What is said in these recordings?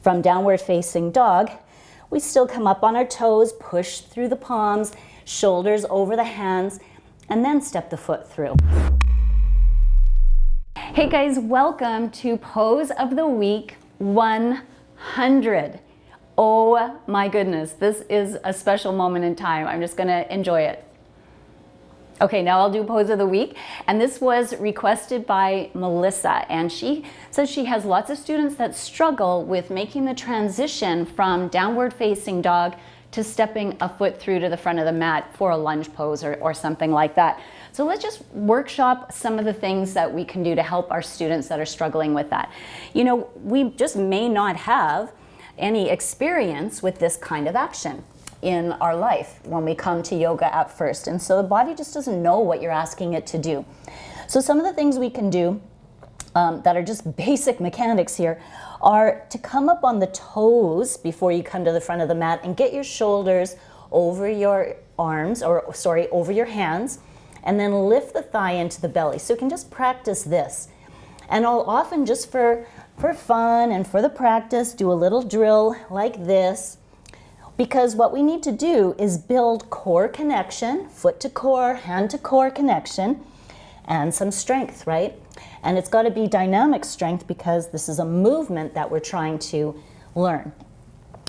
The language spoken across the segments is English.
From downward facing dog, we still come up on our toes, push through the palms, shoulders over the hands, and then step the foot through. Hey guys, welcome to Pose of the Week 100. Oh my goodness, this is a special moment in time. I'm just gonna enjoy it. Okay, now I'll do Pose of the Week, and this was requested by Melissa, and she says she has lots of students that struggle with making the transition from downward facing dog to stepping a foot through to the front of the mat for a lunge pose or something like that. So let's just workshop some of the things that we can do to help our students that are struggling with that. You know, we just may not have any experience with this kind of action in our life when we come to yoga at first, and so the body just doesn't know what you're asking it to do. So some of the things we can do that are just basic mechanics here are to come up on the toes before you come to the front of the mat and get your shoulders over your arms, or sorry, over your hands, and then lift the thigh into the belly. So you can just practice this. And I'll often, just for fun and for the practice, do a little drill like this, because what we need to do is build core connection, foot to core, hand to core connection, and some strength, right? And it's got to be dynamic strength because this is a movement that we're trying to learn.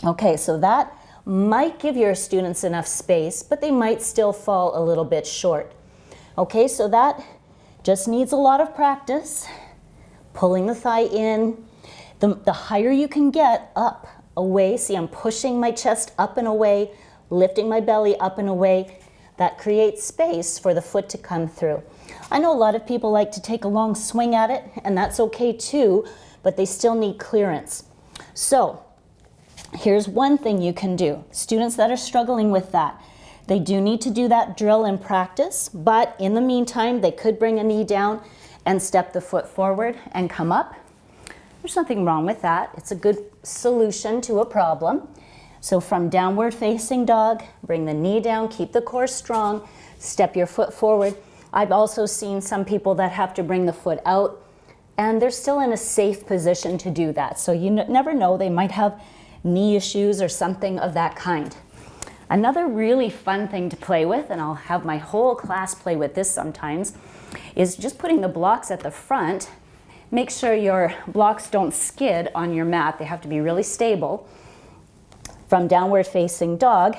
Okay, so that might give your students enough space, but they might still fall a little bit short. Okay, so that just needs a lot of practice. Pulling the thigh in. The higher you can get up, away, see I'm pushing my chest up and away, lifting my belly up and away. That creates space for the foot to come through. I know a lot of people like to take a long swing at it, and that's okay too, but they still need clearance. So here's one thing you can do. Students that are struggling with that, they do need to do that drill in practice, but in the meantime, they could bring a knee down and step the foot forward and come up. There's nothing wrong with that. It's a good solution to a problem. So from downward facing dog, bring the knee down, keep the core strong, step your foot forward. I've also seen some people that have to bring the foot out, and they're still in a safe position to do that. So you never know, they might have knee issues or something of that kind. Another really fun thing to play with, and I'll have my whole class play with this sometimes, is just putting the blocks at the front. Make sure your blocks don't skid on your mat. They have to be really stable. From downward facing dog,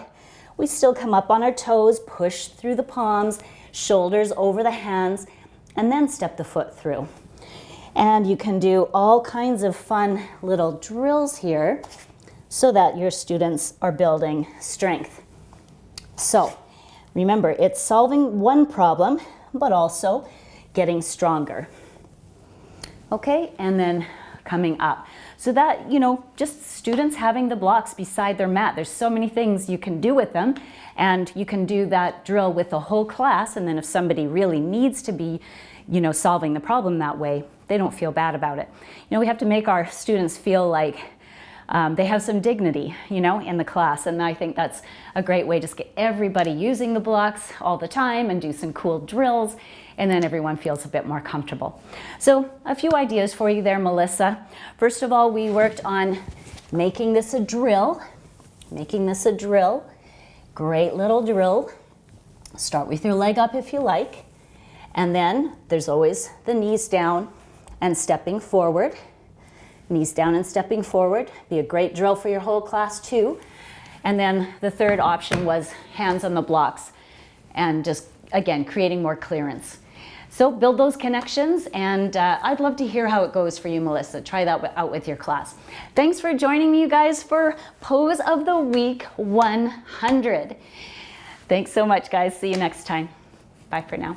we still come up on our toes, push through the palms, shoulders over the hands, and then step the foot through. And you can do all kinds of fun little drills here so that your students are building strength. So remember, it's solving one problem, but also getting stronger. Okay, and then coming up. So that, you know, just students having the blocks beside their mat. There's so many things you can do with them, and you can do that drill with the whole class, and then if somebody really needs to be, you know, solving the problem that way, they don't feel bad about it. You know, we have to make our students feel like they have some dignity, you know, in the class, and I think that's a great way. Just get everybody using the blocks all the time and do some cool drills, and then everyone feels a bit more comfortable. So a few ideas for you there, Melissa. First of all, we worked on making this a drill. Great little drill. Start with your leg up if you like, and then there's always the knees down and stepping forward. Knees down and stepping forward. Be a great drill for your whole class too. And then the third option was hands on the blocks, and just, again, creating more clearance. So build those connections, and I'd love to hear how it goes for you, Melissa. Try that out with your class. Thanks for joining me, you guys, for Pose of the Week 100. Thanks so much, guys. See you next time. Bye for now.